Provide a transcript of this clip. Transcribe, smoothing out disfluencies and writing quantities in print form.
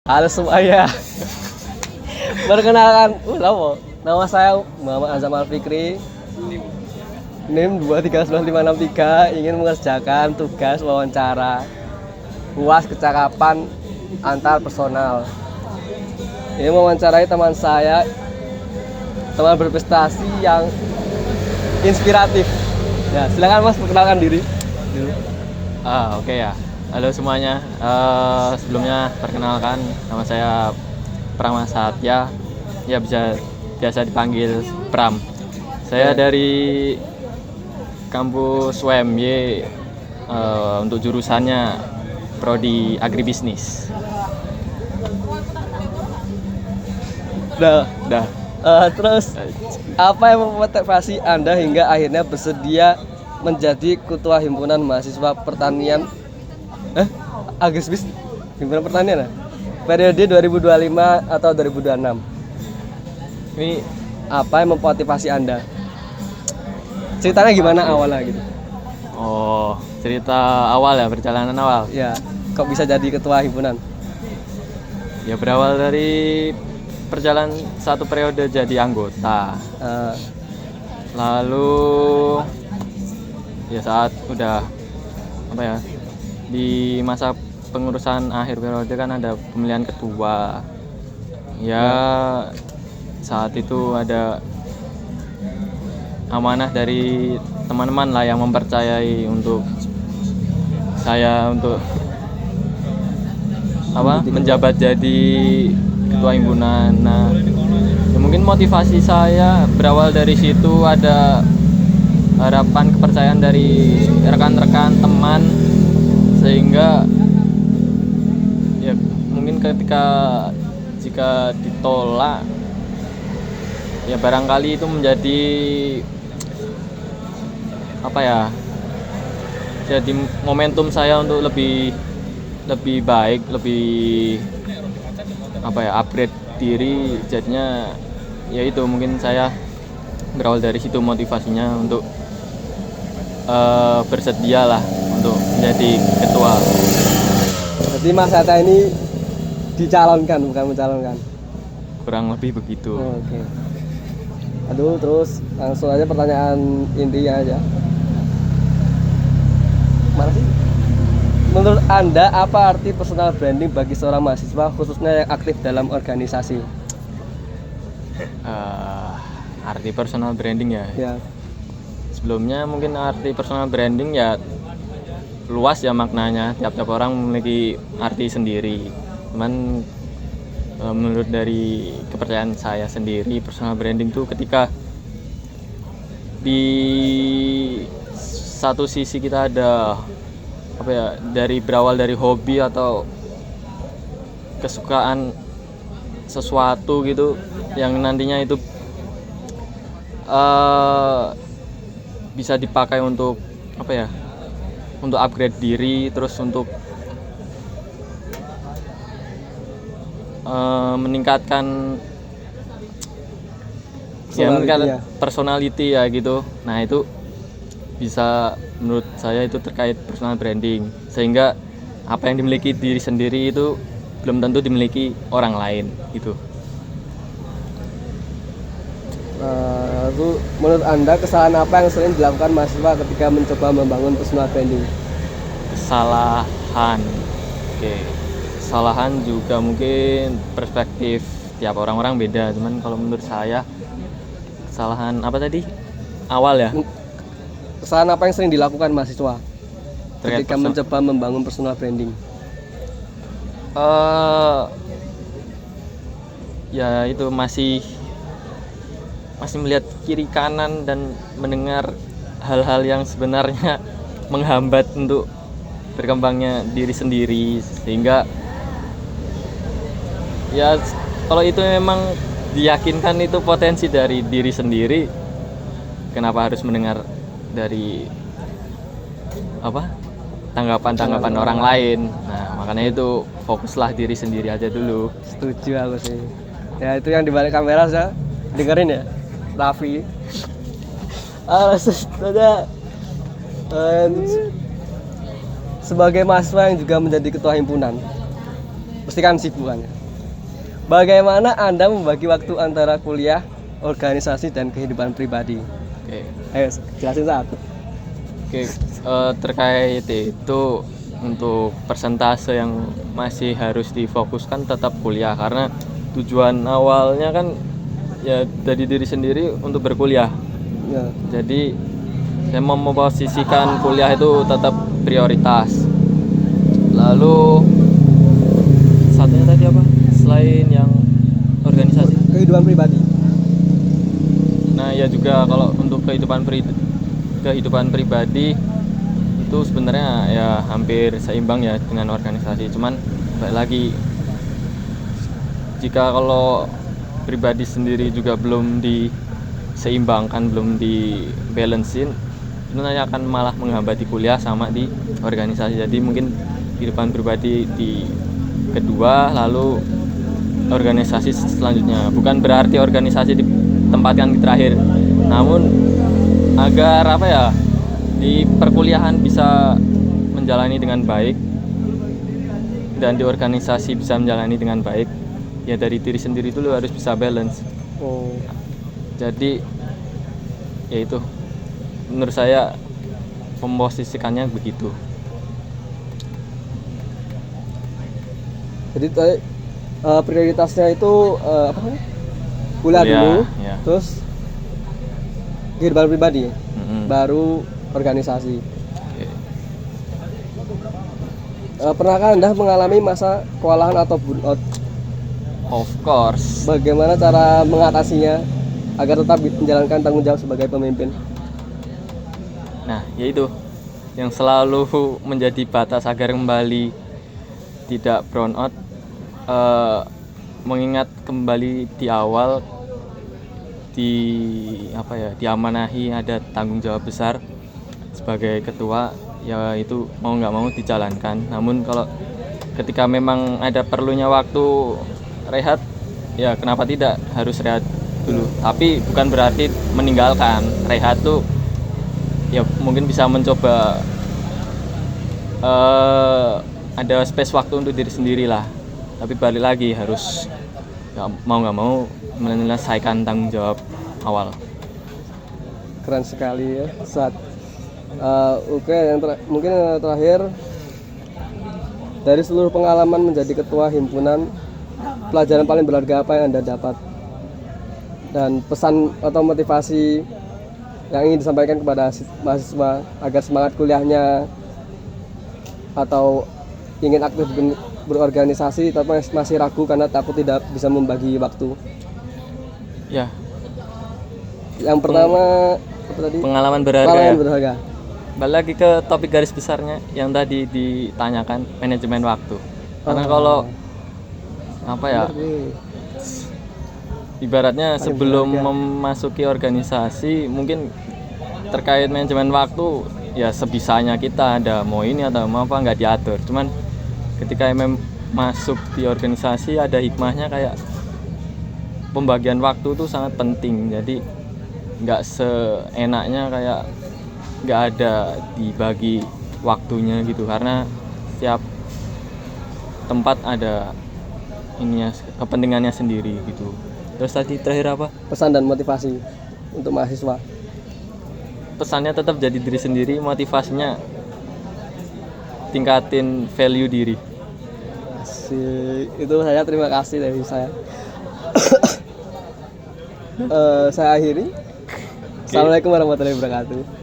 Halo semuanya. Perkenalkan, nama saya Muhammad Azam Al-Fikri. NIM 23953 ingin mengerjakan tugas wawancara UAS kecakapan antar personal. Ini mewawancarai teman saya, teman berprestasi yang inspiratif. Ya, silakan Mas perkenalkan diri dulu. Oke ya. Halo semuanya. Sebelumnya perkenalkan, nama saya Prama Satya. Ya biasa dipanggil Pram. Saya dari kampus UMY, untuk jurusannya Prodi Agribisnis. Dah. Dah. Terus apa yang memotivasi Anda hingga akhirnya bersedia menjadi ketua himpunan mahasiswa pertanian Agribisnis himpunan pertanian ya? Periode 2025 atau 2026? Ini apa yang memotivasi Anda? Ceritanya gimana awalnya gitu? Oh, cerita awal ya, perjalanan awal. Ya, kok bisa jadi ketua himpunan? Ya berawal dari perjalanan satu periode jadi anggota. Eh, Lalu ya saat udah di masa pengurusan akhir periode kan ada pemilihan ketua. Ya saat itu ada amanah dari teman-teman lah yang mempercayai untuk saya untuk menjabat jadi ketua himpunan. Nah, ya mungkin motivasi saya berawal dari situ, ada harapan kepercayaan dari rekan-rekan teman, sehingga ya mungkin jika ditolak ya barangkali itu menjadi jadi momentum saya untuk lebih baik, lebih upgrade diri. Jadinya ya itu mungkin saya berawal dari situ motivasinya untuk bersedia lah untuk menjadi ketua. Jadi Mas Hatta ini dicalonkan, bukan mencalonkan? Kurang lebih begitu. Oke. Aduh, terus langsung aja pertanyaan intinya aja. Mana sih? Menurut Anda apa arti personal branding bagi seorang mahasiswa khususnya yang aktif dalam organisasi? Arti personal branding ya. Ya. Sebelumnya mungkin arti personal branding ya luas ya maknanya, tiap-tiap orang memiliki arti sendiri. Cuman menurut dari kepercayaan saya sendiri, personal branding itu ketika di satu sisi kita ada berawal dari hobi atau kesukaan sesuatu gitu yang nantinya itu bisa dipakai untuk untuk upgrade diri, terus untuk meningkatkan personality ya gitu. Nah itu bisa, menurut saya itu terkait personal branding, sehingga apa yang dimiliki diri sendiri itu belum tentu dimiliki orang lain gitu. Lalu menurut Anda kesalahan apa yang sering dilakukan mahasiswa ketika mencoba membangun personal branding? Kesalahan, kesalahan juga mungkin perspektif tiap orang-orang beda. Cuman kalau menurut saya kesalahan awal ya, kesalahan apa yang sering dilakukan mahasiswa ketika terkait mencoba membangun personal branding? Ya itu masih melihat kiri kanan dan mendengar hal-hal yang sebenarnya menghambat untuk berkembangnya diri sendiri, sehingga ya kalau itu memang diyakinkan itu potensi dari diri sendiri, kenapa harus mendengar dari tanggapan orang lain. Nah makanya itu fokuslah diri sendiri aja dulu. Setuju aku sih. Ya itu yang dibalik kamera saya dengerin ya, Raffi. Saja sebagai mahasiswa yang juga menjadi ketua himpunan, pastikan sibuk kan ya. Bagaimana Anda membagi waktu antara kuliah, organisasi, dan kehidupan pribadi? Oke. Ayo jelasin saat. Oke, terkait itu untuk persentase yang masih harus difokuskan tetap kuliah karena tujuan awalnya kan ya dari diri sendiri untuk berkuliah. Ya. Jadi saya memposisikan kuliah itu tetap prioritas. Lalu satunya tadi apa? Selain yang organisasi. Kehidupan pribadi. Nah, ya juga kalau untuk kehidupan pribadi itu sebenarnya ya hampir seimbang ya dengan organisasi. Cuman balik lagi jika kalau pribadi sendiri juga belum diseimbangkan, belum dibalancein, itu nanti akan malah menghambati kuliah sama di organisasi. Jadi mungkin kehidupan pribadi di kedua, lalu organisasi selanjutnya. Bukan berarti organisasi ditempatkan di terakhir, namun agar apa ya, di perkuliahan bisa menjalani dengan baik dan di organisasi bisa menjalani dengan baik, ya dari diri sendiri dulu harus bisa balance. Oh. Jadi ya itu menurut saya memposisikannya begitu. Jadi prioritasnya itu apa namanya? Kuliah dulu, ya. terus kehidupan pribadi, Mm-mm. baru organisasi. Oke. Pernahkah Anda mengalami masa kewalahan atau burnout? Of course. Bagaimana cara mengatasinya agar tetap menjalankan tanggung jawab sebagai pemimpin? Nah, yaitu yang selalu menjadi batas agar kembali tidak burn out, mengingat kembali di awal diamanahi ada tanggung jawab besar sebagai ketua, ya itu mau nggak mau dijalankan. Namun kalau ketika memang ada perlunya waktu rehat, ya kenapa tidak, harus rehat dulu. Tapi bukan berarti meninggalkan. Rehat tuh ya mungkin bisa mencoba ada space waktu untuk diri sendiri lah. Tapi balik lagi harus nggak mau menyelesaikan tanggung jawab awal. Keren sekali ya saat. Oke, mungkin yang terakhir, dari seluruh pengalaman menjadi ketua himpunan, pelajaran paling berharga apa yang Anda dapat? Dan pesan atau motivasi yang ingin disampaikan kepada mahasiswa agar semangat kuliahnya atau ingin aktif berorganisasi tapi masih ragu karena takut tidak bisa membagi waktu. Ya, Yang pertama apa tadi? pengalaman berharga. Pengalaman Ya. berharga. Balik lagi ke topik garis besarnya yang tadi ditanyakan, manajemen waktu. Karena kalau apa ya, ibaratnya sebelum memasuki organisasi mungkin terkait manajemen waktu ya sebisanya kita, ada mau ini atau mau apa nggak diatur. Cuman ketika masuk di organisasi ada hikmahnya, kayak pembagian waktu itu sangat penting. Jadi nggak seenaknya kayak nggak ada dibagi waktunya gitu, karena setiap tempat ada ininya, kepentingannya sendiri gitu. Terus tadi terakhir apa? Pesan dan motivasi untuk mahasiswa. Pesannya tetap jadi diri sendiri, motivasinya tingkatin value diri. Itu saya terima kasih dari saya. Saya akhiri. Assalamualaikum warahmatullahi wabarakatuh.